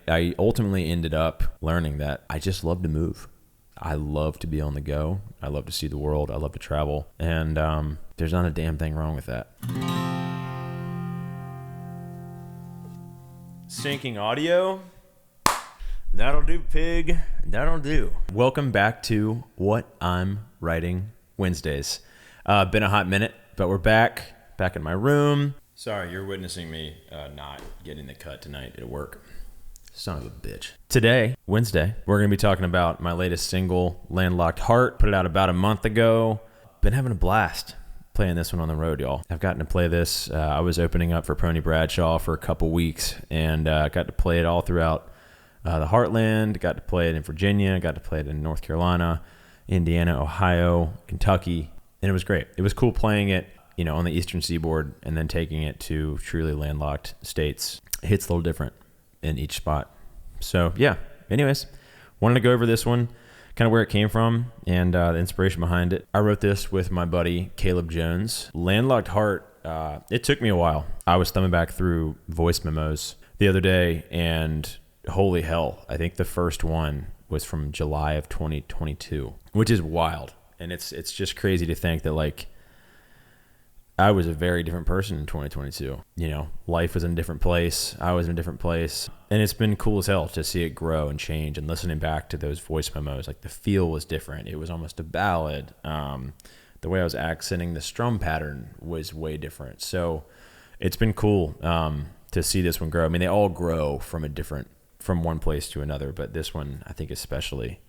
I ultimately ended up learning that I just love to move. I love to be on the go. I love to see the world. I love to travel. And there's not a damn thing wrong with that. Syncing audio. That'll do, pig. That'll do. Welcome back to What I'm Writing Wednesdays. Been a hot minute, but we're back in my room. Sorry, you're witnessing me not getting the cut tonight at work. Son of a bitch. Today, Wednesday, we're going to be talking about my latest single, Landlocked Heart. Put it out about a month ago. Been having a blast playing this one on the road, y'all. I've gotten to play this. I was opening up for Pony Bradshaw for a couple weeks and got to play it all throughout the Heartland. Got to play it in Virginia. Got to play it in North Carolina, Indiana, Ohio, Kentucky. And it was great. It was cool playing it, on the Eastern Seaboard and then taking it to truly landlocked states. It hits a little different in each spot. So yeah, anyways, wanted to go over this one, kind of where it came from and the inspiration behind it. I wrote this with my buddy Kaleb Jones. Landlocked Heart, it took me a while. I was thumbing back through voice memos the other day and holy hell, I think the first one was from July of 2022, which is wild. And it's just crazy to think that I was a very different person in 2022. Life was in a different place. I was in a different place. And it's been cool as hell to see it grow and change. And listening back to those voice memos, the feel was different. It was almost a ballad. The way I was accenting the strum pattern was way different. So it's been cool to see this one grow. I mean, they all grow from one place to another. But this one, I think especially,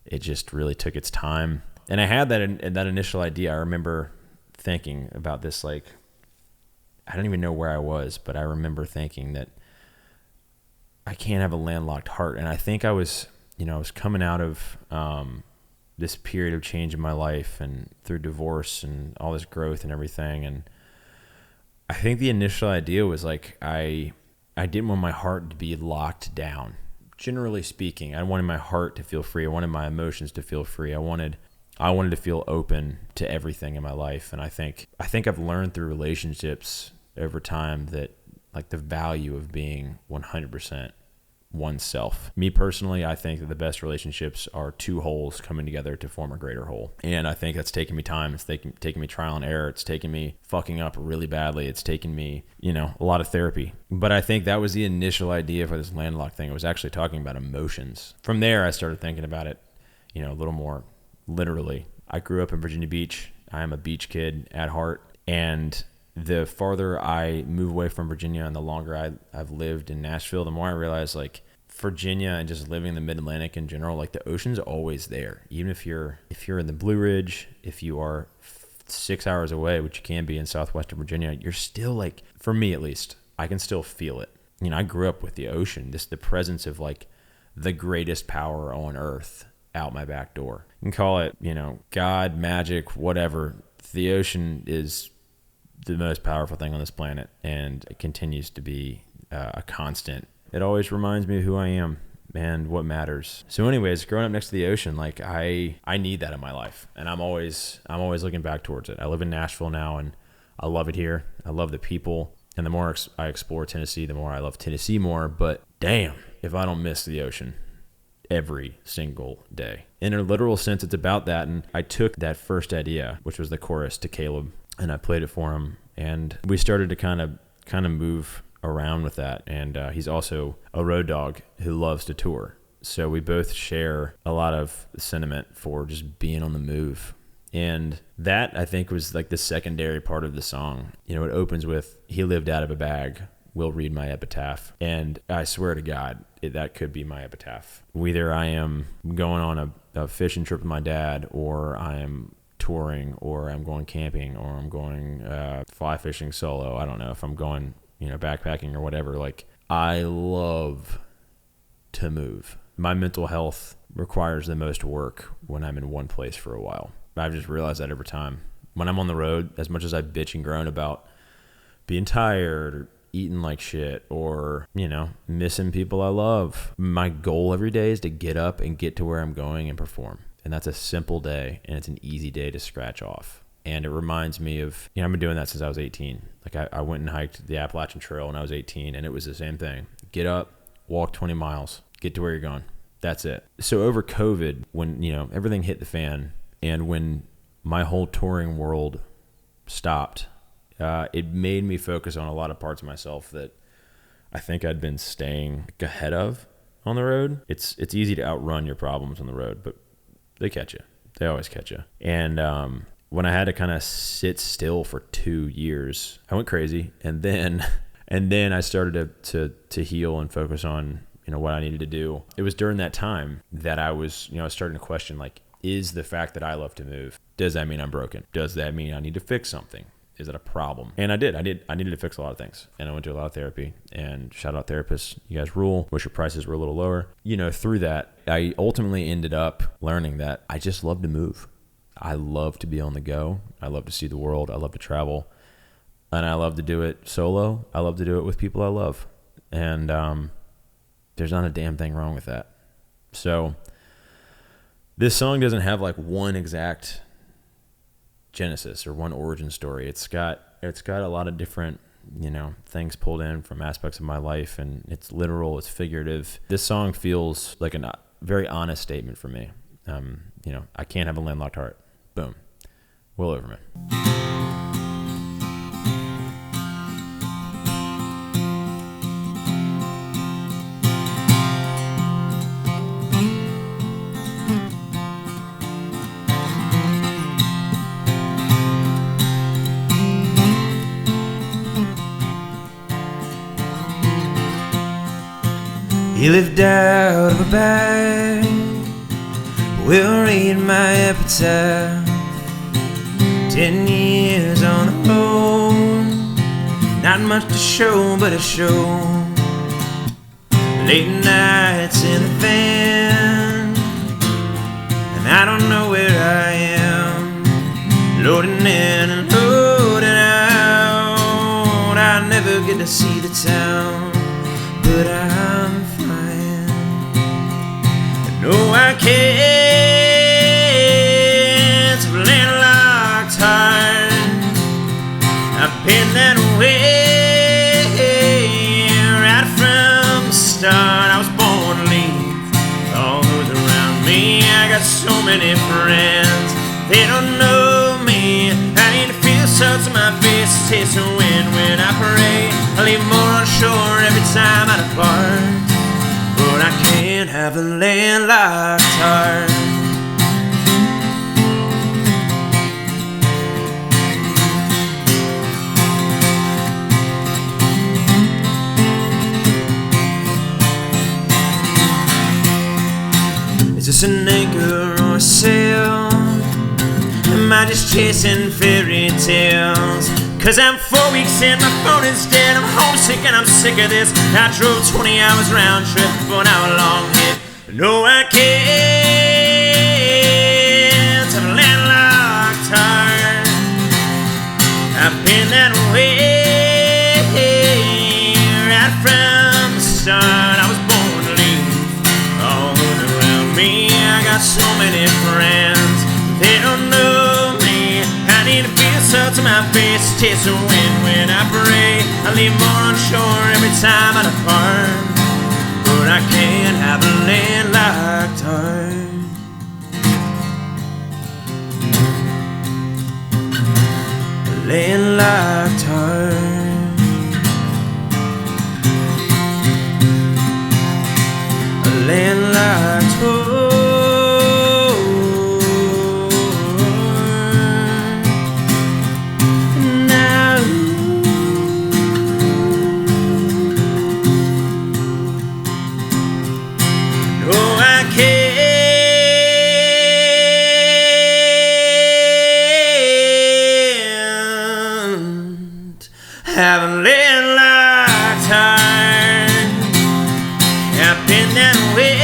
it just really took its time. And I had that initial idea. I remember thinking about this, I don't even know where I was, but I remember thinking that I can't have a landlocked heart. And I think I was coming out of this period of change in my life and through divorce and all this growth and everything. And I think the initial idea was I didn't want my heart to be locked down. Generally speaking, I wanted my heart to feel free. I wanted my emotions to feel free. I wanted to feel open to everything in my life. And I think I've learned through relationships over time that the value of being 100% oneself. Me personally, I think that the best relationships are two wholes coming together to form a greater whole. And I think that's taken me time. It's taken me trial and error. It's taken me fucking up really badly. It's taken me, a lot of therapy. But I think that was the initial idea for this landlocked thing. It was actually talking about emotions. From there, I started thinking about it, a little more literally. I grew up in Virginia Beach. I am a beach kid at heart. And the farther I move away from Virginia and the longer I've lived in Nashville, the more I realize Virginia and just living in the mid-Atlantic in general, the ocean's always there. Even if you're in the Blue Ridge, if you are 6 hours away, which you can be in southwestern Virginia, you're still for me at least, I can still feel it. I grew up with the ocean, the presence of the greatest power on earth out my back door. You can call it, God, magic, whatever. The ocean is the most powerful thing on this planet, and it continues to be a constant. It always reminds me of who I am and what matters. So anyways, growing up next to the ocean, I need that in my life, and I'm always looking back towards it. I live in Nashville now, and I love it here. I love the people, and the more I explore Tennessee, the more I love Tennessee more. But damn, if I don't miss the ocean every single day. In a literal sense, it's about that. And I took that first idea, which was the chorus, to Kaleb, and I played it for him. And we started to kind of move around with that. And he's also a road dog who loves to tour. So we both share a lot of sentiment for just being on the move. And that, I think, was the secondary part of the song. It opens with, "He lived out of a bag, will read my epitaph." And I swear to God, that could be my epitaph. Either I am going on a fishing trip with my dad, or I am touring, or I'm going camping, or I'm going fly fishing solo. I don't know if I'm going, backpacking or whatever. I love to move. My mental health requires the most work when I'm in one place for a while. I've just realized that every time. When I'm on the road, as much as I bitch and groan about being tired or eating like shit or, missing people I love, my goal every day is to get up and get to where I'm going and perform. And that's a simple day, and it's an easy day to scratch off. And it reminds me of, I've been doing that since I was 18. I went and hiked the Appalachian Trail when I was 18, and it was the same thing. Get up, walk 20 miles, get to where you're going. That's it. So over COVID, when, everything hit the fan and when my whole touring world stopped, it made me focus on a lot of parts of myself that I think I'd been staying ahead of on the road. It's easy to outrun your problems on the road, but they catch you. They always catch you. And when I had to kind of sit still for 2 years, I went crazy. And then I started to heal and focus on what I needed to do. It was during that time that I was starting to question, like, is the fact that I love to move, does that mean I'm broken? Does that mean I need to fix something? Is it a problem? And I needed to fix a lot of things. And I went to a lot of therapy, and shout out therapists. You guys rule. Wish your prices were a little lower. Through that, I ultimately ended up learning that I just love to move. I love to be on the go. I love to see the world. I love to travel. And I love to do it solo. I love to do it with people I love. And there's not a damn thing wrong with that. So this song doesn't have like one exact genesis or one origin story. It's got a lot of different things pulled in from aspects of my life, and it's literal, it's figurative. This song feels like a very honest statement for me. I can't have a landlocked heart. Boom. Will Overman. He lived out of a bag, will read my epitaph. 10 years on the road, not much to show but a show. Late nights in a van, and I don't know where I am. Loading in and loading out, I never get to see the town, but I'm fine. No, I can't have a landlocked heart. I've been that way right from the start. I was born to leave all those around me. I got so many friends, they don't know me. I need to feel salt to my face, taste the wind when I pray. I leave more on shore every time I depart, but I can't have a landlocked heart. Is this an anchor or a sail? Am I just chasing fairy tales? Cause I'm 4 weeks in, my phone is dead. I'm homesick and I'm sick of this. I drove 20 hours round trip for an hour-long hit. No, I can't have a landlocked heart. I've been that way right from the start. I was born to leave all those around me. I got so many friends, they don't know me. I need to feel salt to my face, taste the wind when I pray. I leave more on shore every time I depart, but I can't have a landlocked heart. A landlocked heart. A landlocked heart. Have a landlocked heart. I've been that way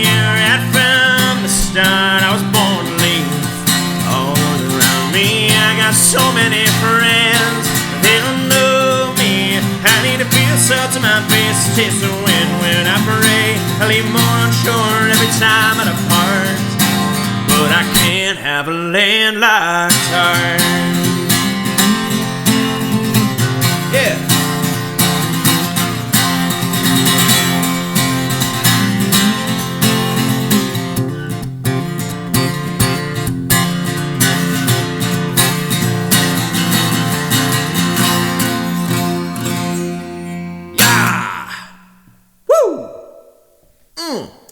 right from the start. I was born to leave all around me. I got so many friends, they don't know me. I need to feel salt to my face, taste the wind when I pray. I leave more on shore every time I depart, but I can't have a landlocked heart.